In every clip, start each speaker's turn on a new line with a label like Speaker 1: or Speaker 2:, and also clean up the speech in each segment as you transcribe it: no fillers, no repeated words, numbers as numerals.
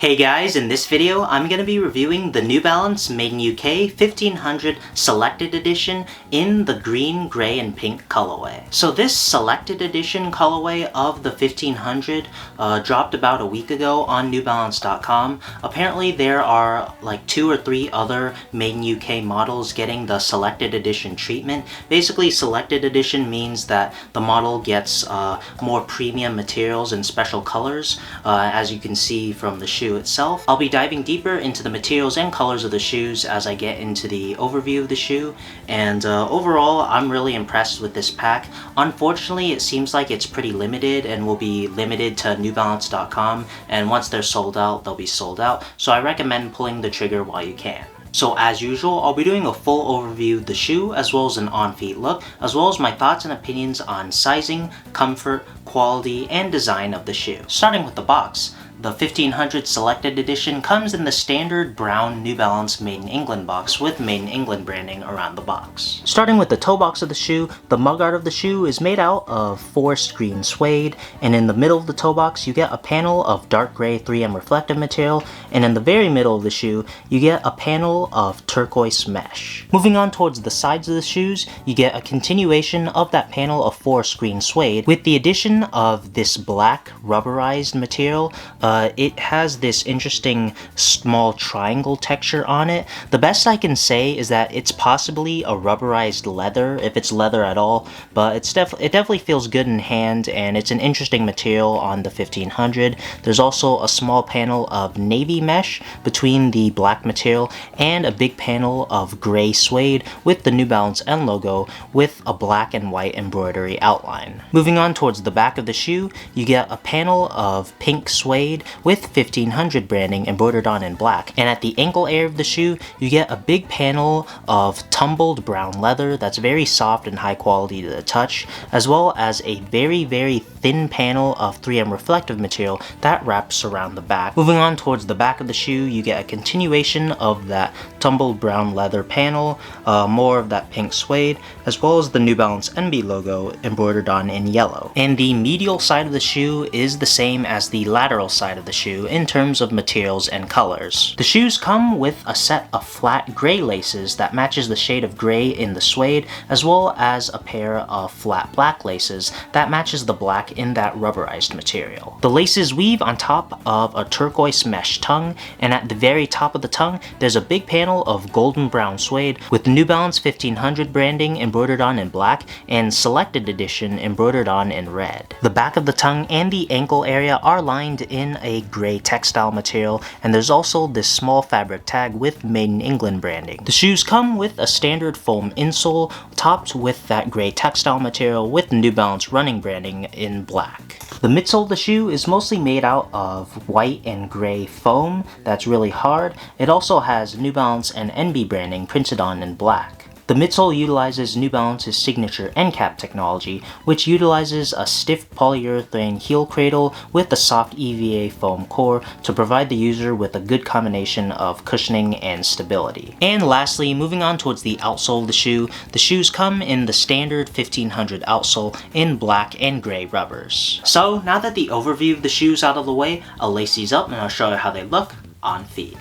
Speaker 1: Hey guys, in this video I'm going to be reviewing the New Balance Made in UK 1500 Selected Edition in the green, grey, and pink colorway. So this Selected Edition colorway of the 1500 dropped about a week ago on newbalance.com. Apparently there are like 2 or 3 other Made in UK models getting the Selected Edition treatment. Basically, Selected Edition means that the model gets more premium materials and special colors, as you can see from the shoe itself. I'll be diving deeper into the materials and colors of the shoes as I get into the overview of the shoe, and overall I'm really impressed with this pack. Unfortunately, it seems like it's pretty limited and will be limited to newbalance.com, and once they're sold out, they'll be sold out, so I recommend pulling the trigger while you can. So as usual, I'll be doing a full overview of the shoe, as well as an on-feet look, as well as my thoughts and opinions on sizing, comfort, quality, and design of the shoe. Starting with the box. The 1500 Selected Edition comes in the standard brown New Balance Made in England box with Made in England branding around the box. Starting with the toe box of the shoe, the mugguard of the shoe is made out of forest green suede, and in the middle of the toe box you get a panel of dark gray 3M reflective material, and in the very middle of the shoe you get a panel of turquoise mesh. Moving on towards the sides of the shoes, you get a continuation of that panel of forest green suede with the addition of this black rubberized material. It has this interesting small triangle texture on it. The best I can say is that it's possibly a rubberized leather, if it's leather at all, but it definitely feels good in hand, and it's an interesting material on the 1500. There's also a small panel of navy mesh between the black material and a big panel of gray suede with the New Balance N logo with a black and white embroidery outline. Moving on towards the back of the shoe, you get a panel of pink suede with 1500 branding embroidered on in black, and at the ankle area of the shoe you get a big panel of tumbled brown leather that's very soft and high quality to the touch, as well as a very thin panel of 3M reflective material that wraps around the back. Moving on towards the back of the shoe, you get a continuation of that tumbled brown leather panel, more of that pink suede, as well as the New Balance NB logo embroidered on in yellow. And the medial side of the shoe is the same as the lateral side of the shoe in terms of materials and colors. The shoes come with a set of flat gray laces that matches the shade of gray in the suede, as well as a pair of flat black laces that matches the black in that rubberized material. The laces weave on top of a turquoise mesh tongue, and at the very top of the tongue there's a big panel of golden brown suede with the New Balance 1500 branding embroidered on in black and Selected Edition embroidered on in red. The back of the tongue and the ankle area are lined in a gray textile material, and there's also this small fabric tag with Made in England branding. The shoes come with a standard foam insole topped with that gray textile material with New Balance running branding in black. The midsole of the shoe is mostly made out of white and gray foam that's really hard. It also has New Balance and NB branding printed on in black. The midsole utilizes New Balance's signature end cap technology, which utilizes a stiff polyurethane heel cradle with a soft EVA foam core to provide the user with a good combination of cushioning and stability. And lastly, moving on towards the outsole of the shoes come in the standard 1500 outsole in black and gray rubbers. So now that the overview of the shoes out of the way, I'll lace these up and I'll show you how they look on feet.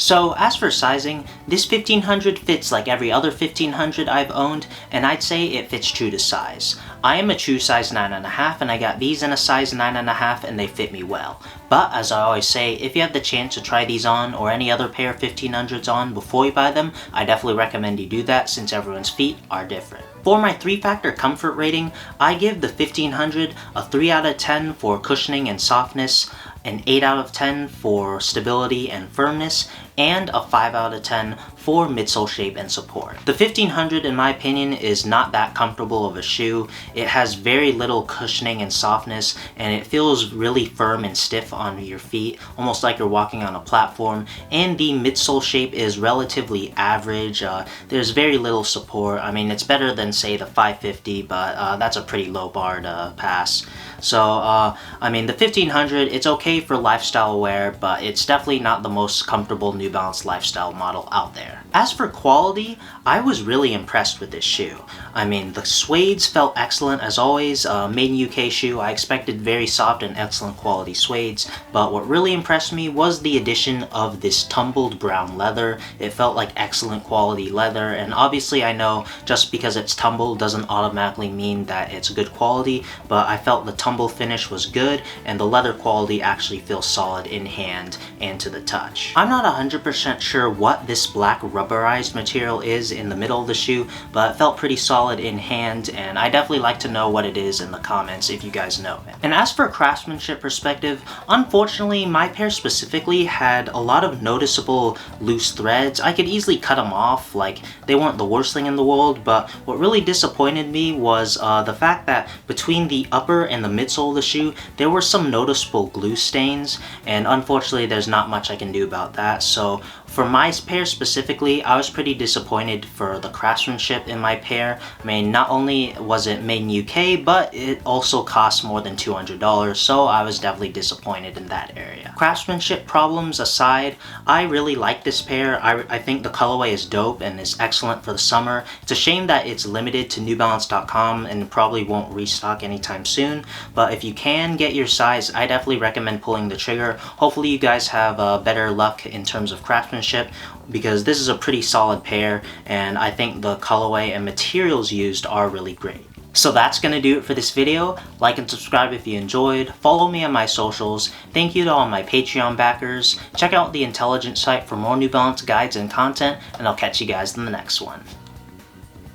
Speaker 1: So as for sizing, this 1500 fits like every other 1500 I've owned, and I'd say it fits true to size. I am a true size 9.5, and I got these in a size 9.5 and they fit me well. But as I always say, if you have the chance to try these on or any other pair of 1500s on before you buy them, I definitely recommend you do that since everyone's feet are different. For my 3-factor comfort rating, I give the 1500 a 3 out of 10 for cushioning and softness, an 8 out of 10 for stability and firmness, and a 5 out of 10 for midsole shape and support. The 1500, in my opinion, is not that comfortable of a shoe. It has very little cushioning and softness, and it feels really firm and stiff on your feet, almost like you're walking on a platform. And the midsole shape is relatively average. There's very little support. I mean, it's better than, say, the 550, but that's a pretty low bar to pass. So, I mean, the 1500, it's okay for lifestyle wear, but it's definitely not the most comfortable New Balance lifestyle model out there. As for quality, I was really impressed with this shoe. I mean, the suedes felt excellent as always. Made in UK shoe, I expected very soft and excellent quality suedes, but what really impressed me was the addition of this tumbled brown leather. It felt like excellent quality leather, and obviously I know just because it's tumbled doesn't automatically mean that it's good quality, but I felt the tumble finish was good, and the leather quality actually feels solid in hand and to the touch. I'm not 100% sure what this black rubberized material is in the middle of the shoe, but it felt pretty solid in hand, and I definitely like to know what it is in the comments if you guys know it. And as for a craftsmanship perspective, unfortunately my pair specifically had a lot of noticeable loose threads. I could easily cut them off, like they weren't the worst thing in the world, but what really disappointed me was the fact that between the upper and the midsole of the shoe there were some noticeable glue stains, and unfortunately there's not much I can do about that. So for my pair specifically, I was pretty disappointed for the craftsmanship in my pair. I mean, not only was it made in UK, but it also cost more than $200, so I was definitely disappointed in that area. Craftsmanship problems aside, I really like this pair. I think the colorway is dope and is excellent for the summer. It's a shame that it's limited to newbalance.com and probably won't restock anytime soon, but if you can get your size, I definitely recommend pulling the trigger. Hopefully you guys have better luck in terms of craftsmanship, because this is a pretty solid pair, and I think the colorway and materials used are really great. So that's gonna do it for this video. Like and subscribe if you enjoyed. Follow me on my socials. Thank you to all my Patreon backers. Check out the Intelligent site for more New Balance guides and content, and I'll catch you guys in the next one.